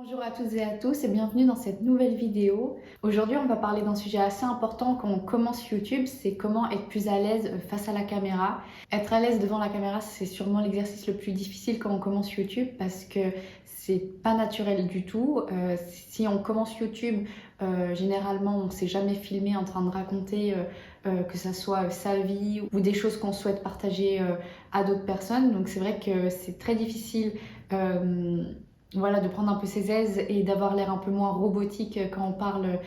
Bonjour à toutes et à tous et bienvenue dans cette nouvelle vidéo. Aujourd'hui, on va parler d'un sujet assez important quand on commence YouTube, c'est comment être plus à l'aise face à la caméra. Être à l'aise devant la caméra, c'est sûrement l'exercice le plus difficile quand on commence YouTube parce que c'est pas naturel du tout. Si on commence YouTube, généralement, on s'est jamais filmé en train de raconter que ça soit sa vie ou des choses qu'on souhaite partager à d'autres personnes. Donc c'est vrai que c'est très difficile. Voilà, de prendre un peu ses aises et d'avoir l'air un peu moins robotique quand on parle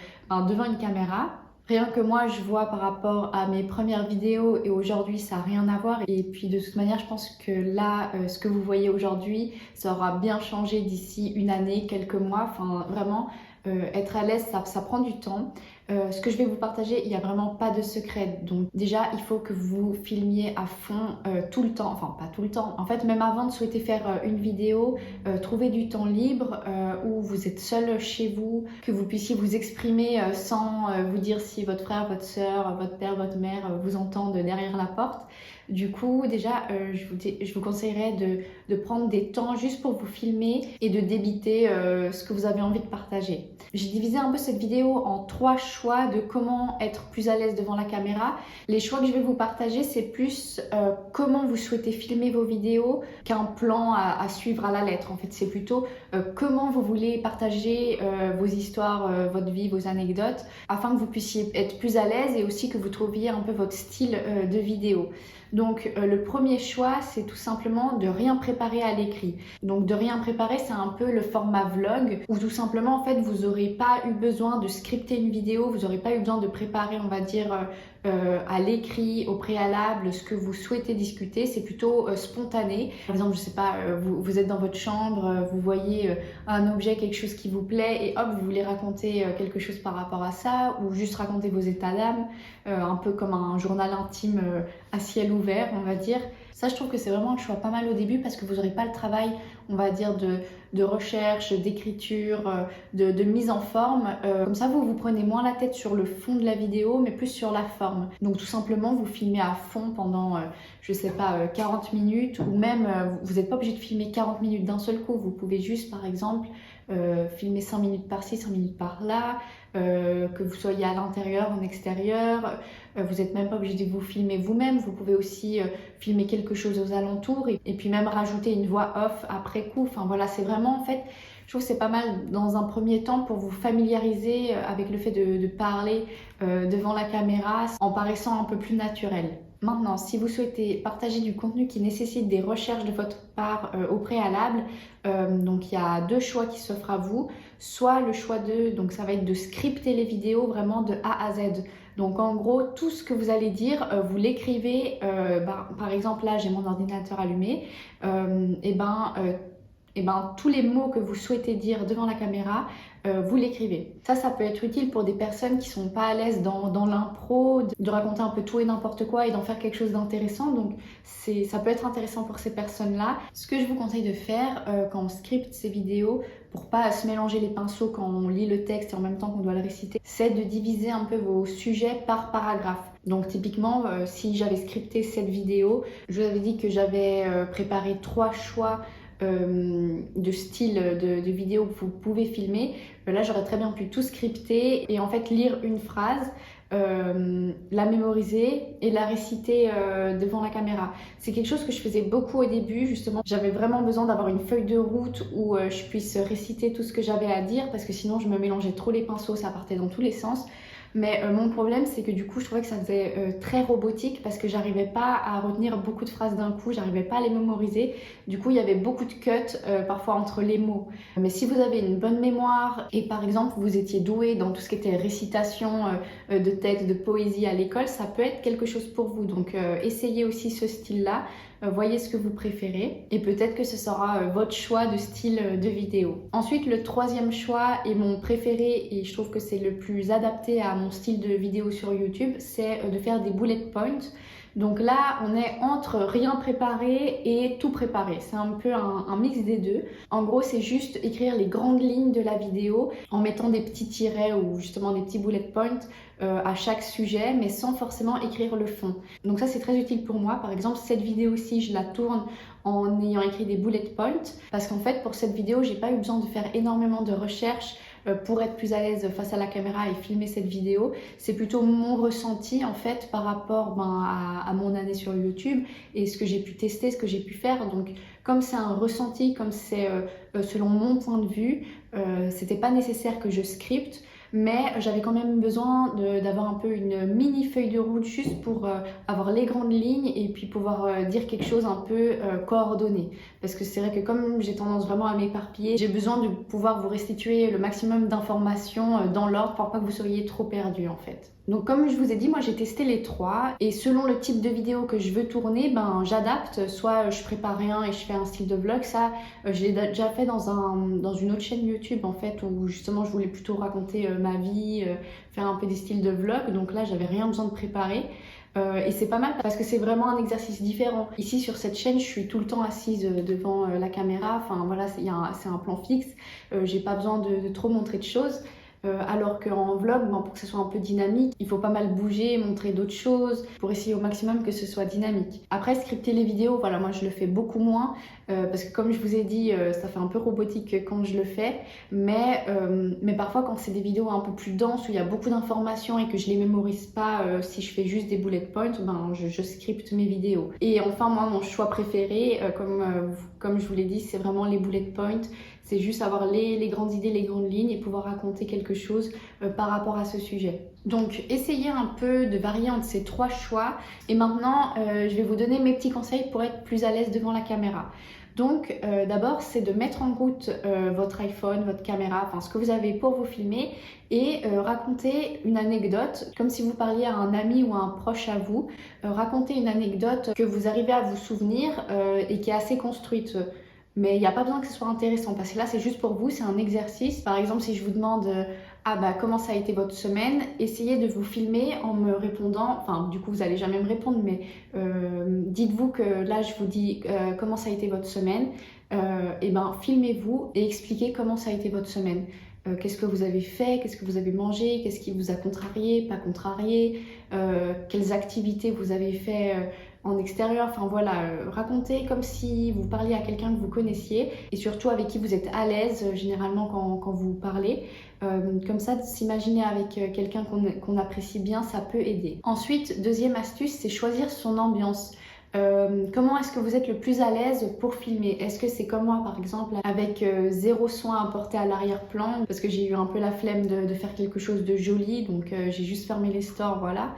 devant une caméra. Rien que moi, je vois par rapport à mes premières vidéos et aujourd'hui, ça n'a rien à voir. Et puis de toute manière, je pense que là, ce que vous voyez aujourd'hui, ça aura bien changé d'ici une année, quelques mois. Enfin, vraiment, être à l'aise, ça prend du temps. Ce que je vais vous partager, il n'y a vraiment pas de secret. Donc déjà, il faut que vous filmiez à fond tout le temps. Enfin, pas tout le temps. En fait, même avant de souhaiter faire une vidéo, trouver du temps libre où vous êtes seul chez vous, que vous puissiez vous exprimer sans vous dire si votre frère, votre soeur, votre père, votre mère vous entendent derrière la porte. Du coup, déjà, je vous conseillerais de prendre des temps juste pour vous filmer et de débiter ce que vous avez envie de partager. J'ai divisé un peu cette vidéo en 3 choix de comment être plus à l'aise devant la caméra. Les choix que je vais vous partager, c'est plus comment vous souhaitez filmer vos vidéos qu'un plan à suivre à la lettre. En fait, c'est plutôt comment vous voulez partager vos histoires, votre vie, vos anecdotes, afin que vous puissiez être plus à l'aise et aussi que vous trouviez un peu votre style de vidéo. Donc le premier choix, c'est tout simplement de rien préparer à l'écrit. Donc de rien préparer, c'est un peu le format vlog où tout simplement en fait vous n'aurez pas eu besoin de scripter une vidéo, vous n'aurez pas eu besoin de préparer, on va dire, à l'écrit, au préalable, ce que vous souhaitez discuter. C'est plutôt spontané. Par exemple, je sais pas, vous êtes dans votre chambre, vous voyez un objet, quelque chose qui vous plaît et hop, vous voulez raconter quelque chose par rapport à ça ou juste raconter vos états d'âme, un peu comme un journal intime à ciel ouvert, on va dire. Ça, je trouve que c'est vraiment un choix pas mal au début parce que vous n'aurez pas le travail, on va dire, de recherche, d'écriture, de mise en forme. Comme ça, vous prenez moins la tête sur le fond de la vidéo, mais plus sur la forme. Donc tout simplement, vous filmez à fond pendant, je sais pas, 40 minutes ou même, vous n'êtes pas obligé de filmer 40 minutes d'un seul coup. Vous pouvez juste, par exemple, filmer 5 minutes par-ci, 5 minutes par-là, que vous soyez à l'intérieur, en extérieur. Vous n'êtes même pas obligé de vous filmer vous-même. Vous pouvez aussi filmer quelque chose aux alentours et puis même rajouter une voix off après coup. Enfin voilà, c'est vraiment en fait, je trouve que c'est pas mal dans un premier temps pour vous familiariser avec le fait de parler devant la caméra en paraissant un peu plus naturel. Maintenant, si vous souhaitez partager du contenu qui nécessite des recherches de votre part au préalable, donc il y a 2 choix qui s'offrent à vous. Soit le choix donc ça va être de scripter les vidéos vraiment de A à Z. Donc en gros, tout ce que vous allez dire, vous l'écrivez, par exemple là j'ai mon ordinateur allumé, tous les mots que vous souhaitez dire devant la caméra, vous l'écrivez. Ça peut être utile pour des personnes qui sont pas à l'aise dans l'impro, de raconter un peu tout et n'importe quoi et d'en faire quelque chose d'intéressant. Donc ça peut être intéressant pour ces personnes-là. Ce que je vous conseille de faire quand on scripte ces vidéos, pour pas se mélanger les pinceaux quand on lit le texte et en même temps qu'on doit le réciter, c'est de diviser un peu vos sujets par paragraphe. Donc typiquement, si j'avais scripté cette vidéo, je vous avais dit que j'avais préparé 3 choix de style de vidéo que vous pouvez filmer. Là, j'aurais très bien pu tout scripter et en fait lire une phrase, la mémoriser et la réciter devant la caméra. C'est quelque chose que je faisais beaucoup au début, justement. J'avais vraiment besoin d'avoir une feuille de route où je puisse réciter tout ce que j'avais à dire parce que sinon je me mélangeais trop les pinceaux, ça partait dans tous les sens. Mais mon problème, c'est que du coup, je trouvais que ça faisait très robotique parce que j'arrivais pas à retenir beaucoup de phrases d'un coup, j'arrivais pas à les mémoriser. Du coup, il y avait beaucoup de cuts parfois entre les mots. Mais si vous avez une bonne mémoire et par exemple, vous étiez doué dans tout ce qui était récitation de textes, de poésie à l'école, ça peut être quelque chose pour vous. Donc, essayez aussi ce style-là. Voyez ce que vous préférez et peut-être que ce sera votre choix de style de vidéo. Ensuite, le 3e choix et mon préféré et je trouve que c'est le plus adapté à mon style de vidéo sur YouTube, c'est de faire des bullet points. Donc là, on est entre rien préparé et tout préparé. C'est un peu un mix des deux. En gros, c'est juste écrire les grandes lignes de la vidéo en mettant des petits tirets ou justement des petits bullet points à chaque sujet, mais sans forcément écrire le fond. Donc ça, c'est très utile pour moi. Par exemple, cette vidéo-ci, je la tourne en ayant écrit des bullet points parce qu'en fait, pour cette vidéo, j'ai pas eu besoin de faire énormément de recherches pour être plus à l'aise face à la caméra et filmer cette vidéo. C'est plutôt mon ressenti en fait par rapport à mon année sur YouTube et ce que j'ai pu tester, ce que j'ai pu faire. Donc comme c'est un ressenti, comme c'est selon mon point de vue, c'était pas nécessaire que je scripte, mais j'avais quand même besoin d'avoir un peu une mini feuille de route juste pour avoir les grandes lignes et puis pouvoir dire quelque chose un peu coordonné. Parce que c'est vrai que comme j'ai tendance vraiment à m'éparpiller, j'ai besoin de pouvoir vous restituer le maximum d'informations dans l'ordre pour pas que vous soyez trop perdus en fait. Donc comme je vous ai dit, moi j'ai testé les trois et selon le type de vidéo que je veux tourner, j'adapte. Soit je prépare rien et je fais un style de vlog. Ça, je l'ai déjà fait dans une autre chaîne YouTube en fait où justement je voulais plutôt raconter ma vie, faire un peu des styles de vlog. Donc là, j'avais rien besoin de préparer. Et c'est pas mal parce que c'est vraiment un exercice différent. Ici sur cette chaîne, je suis tout le temps assise devant la caméra. Enfin voilà, c'est un plan fixe. J'ai pas besoin de trop montrer de choses. Alors qu'en vlog, pour que ce soit un peu dynamique, il faut pas mal bouger, montrer d'autres choses pour essayer au maximum que ce soit dynamique. Après, scripter les vidéos, voilà, moi je le fais beaucoup moins parce que comme je vous ai dit, ça fait un peu robotique quand je le fais. Mais parfois, quand c'est des vidéos un peu plus denses où il y a beaucoup d'informations et que je les mémorise pas, si je fais juste des bullet points, je scripte mes vidéos. Et enfin, moi, mon choix préféré, comme je vous l'ai dit, c'est vraiment les bullet points. C'est juste avoir les grandes idées, les grandes lignes et pouvoir raconter quelque chose par rapport à ce sujet. Donc, essayez un peu de varier entre ces trois choix. Et maintenant, je vais vous donner mes petits conseils pour être plus à l'aise devant la caméra. Donc, d'abord, c'est de mettre en route votre iPhone, votre caméra, enfin ce que vous avez pour vous filmer et raconter une anecdote, comme si vous parliez à un ami ou à un proche à vous. Raconter une anecdote que vous arrivez à vous souvenir et qui est assez construite. Mais il n'y a pas besoin que ce soit intéressant parce que là c'est juste pour vous, c'est un exercice. Par exemple, si je vous demande comment ça a été votre semaine, essayez de vous filmer en me répondant, enfin du coup vous n'allez jamais me répondre, mais dites-vous que là je vous dis comment ça a été votre semaine, filmez-vous et expliquez comment ça a été votre semaine. Qu'est-ce que vous avez fait, qu'est-ce que vous avez mangé, qu'est-ce qui vous a contrarié, pas contrarié, quelles activités vous avez fait en extérieur, enfin voilà, racontez comme si vous parliez à quelqu'un que vous connaissiez et surtout avec qui vous êtes à l'aise généralement quand vous parlez. Comme ça, s'imaginer avec quelqu'un qu'on apprécie bien, ça peut aider. Ensuite, deuxième astuce, c'est choisir son ambiance. Comment est-ce que vous êtes le plus à l'aise pour filmer? Est-ce que c'est comme moi par exemple avec zéro soin apporté à l'arrière-plan parce que j'ai eu un peu la flemme de faire quelque chose de joli, donc j'ai juste fermé les stores, voilà.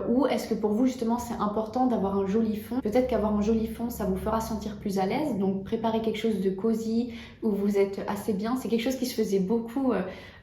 Ou est-ce que pour vous justement c'est important d'avoir un joli fond? Peut-être qu'avoir un joli fond ça vous fera sentir plus à l'aise, donc préparez quelque chose de cosy où vous êtes assez bien. C'est quelque chose qui se faisait beaucoup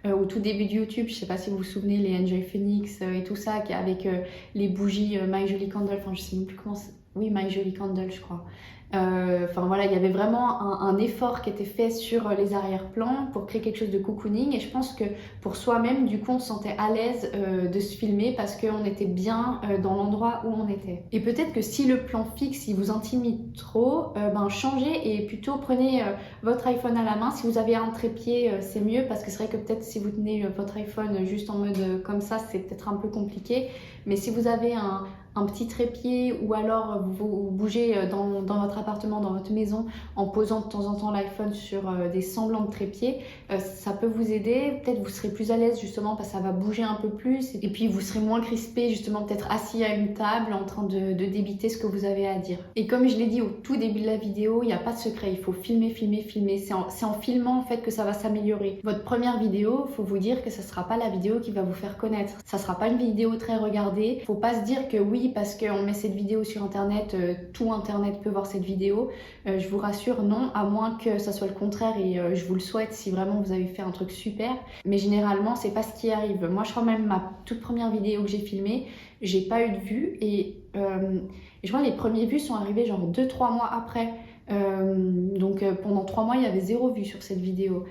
au tout début de YouTube. Je sais pas si vous vous souvenez, les Enjoy Phoenix et tout ça avec les bougies My Jolie Candle, enfin je sais même plus comment c'est. Oui, My Jolie Candle, je crois. Enfin voilà, il y avait vraiment un effort qui était fait sur les arrière-plans pour créer quelque chose de cocooning et je pense que pour soi-même, du coup, on se sentait à l'aise de se filmer parce qu'on était bien dans l'endroit où on était. Et peut-être que si le plan fixe, il vous intimide trop, changez et plutôt prenez votre iPhone à la main. Si vous avez un trépied, c'est mieux parce que c'est vrai que peut-être si vous tenez votre iPhone juste en mode comme ça, c'est peut-être un peu compliqué. Mais si vous avez un petit trépied ou alors vous bougez dans votre appartement, dans votre maison en posant de temps en temps l'iPhone sur des semblants de trépied, ça peut vous aider. Peut-être vous serez plus à l'aise justement parce que ça va bouger un peu plus et puis vous serez moins crispé justement peut-être assis à une table en train de débiter ce que vous avez à dire. Et comme je l'ai dit au tout début de la vidéo, il n'y a pas de secret, il faut filmer, filmer, filmer. C'est en filmant en fait que ça va s'améliorer. Votre première vidéo, il faut vous dire que ça ne sera pas la vidéo qui va vous faire connaître. Ça ne sera pas une vidéo très regardée. Faut pas se dire que oui, parce qu'on met cette vidéo sur internet, tout internet peut voir cette vidéo. Je vous rassure, non, à moins que ça soit le contraire et je vous le souhaite si vraiment vous avez fait un truc super. Mais généralement, c'est pas ce qui arrive. Moi, je crois même ma toute première vidéo que j'ai filmée, j'ai pas eu de vues et je crois que les premiers vues sont arrivés genre 2-3 mois après. Donc pendant 3 mois, il y avait 0 vue sur cette vidéo.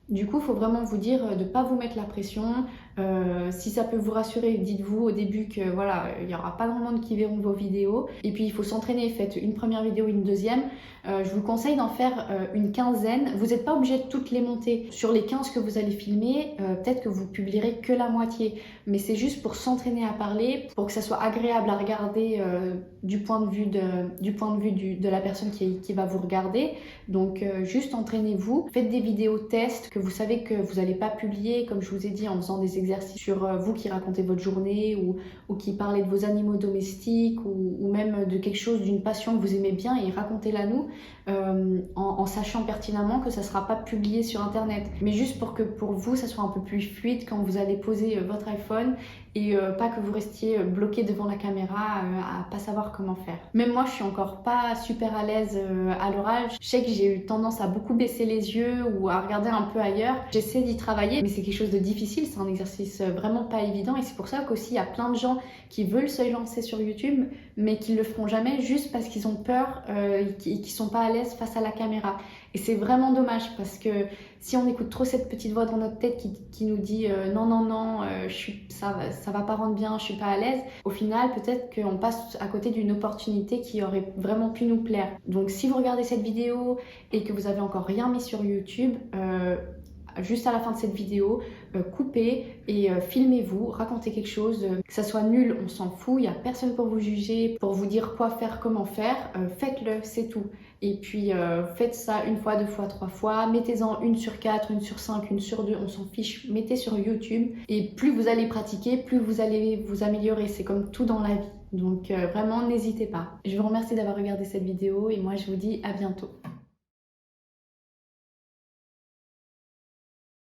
Du coup, il faut vraiment vous dire de ne pas vous mettre la pression. Si ça peut vous rassurer, dites-vous au début que voilà, il n'y aura pas grand monde qui verront vos vidéos. Et puis il faut s'entraîner, faites une première vidéo, une deuxième. Je vous conseille d'en faire une quinzaine. Vous n'êtes pas obligé de toutes les monter. Sur les 15 que vous allez filmer, peut-être que vous publierez que la moitié. Mais c'est juste pour s'entraîner à parler, pour que ça soit agréable à regarder du point de vue de la personne qui va vous regarder. Donc juste entraînez-vous, faites des vidéos tests que vous savez que vous n'allez pas publier, comme je vous ai dit, en faisant des exercices sur vous qui racontez votre journée ou qui parlez de vos animaux domestiques ou même de quelque chose, d'une passion que vous aimez bien et racontez-la nous en sachant pertinemment que ça ne sera pas publié sur internet. Mais juste pour que pour vous ça soit un peu plus fluide quand vous allez poser votre iPhone et pas que vous restiez bloqué devant la caméra à pas savoir comment faire. Même moi je suis encore pas super à l'aise à l'oral. Je sais que j'ai eu tendance à beaucoup baisser les yeux ou à regarder un peu ailleurs. J'essaie d'y travailler mais c'est quelque chose de difficile, c'est un exercice vraiment pas évident et c'est pour ça qu'aussi il y a plein de gens qui veulent se lancer sur YouTube mais qui le feront jamais juste parce qu'ils ont peur et qui sont pas à l'aise face à la caméra. Et c'est vraiment dommage parce que si on écoute trop cette petite voix dans notre tête qui nous dit non, ça va pas rendre bien, je suis pas à l'aise, au final peut-être qu'on passe à côté d'une opportunité qui aurait vraiment pu nous plaire. Donc si vous regardez cette vidéo et que vous avez encore rien mis sur YouTube, juste à la fin de cette vidéo, coupez et filmez-vous, racontez quelque chose, que ça soit nul, on s'en fout, il n'y a personne pour vous juger, pour vous dire quoi faire, comment faire, faites-le, c'est tout. Et puis faites ça une fois, deux fois, trois fois, mettez-en une sur 4, une sur 5, une sur 2, on s'en fiche, mettez sur YouTube et plus vous allez pratiquer, plus vous allez vous améliorer, c'est comme tout dans la vie. Donc vraiment n'hésitez pas. Je vous remercie d'avoir regardé cette vidéo et moi je vous dis à bientôt.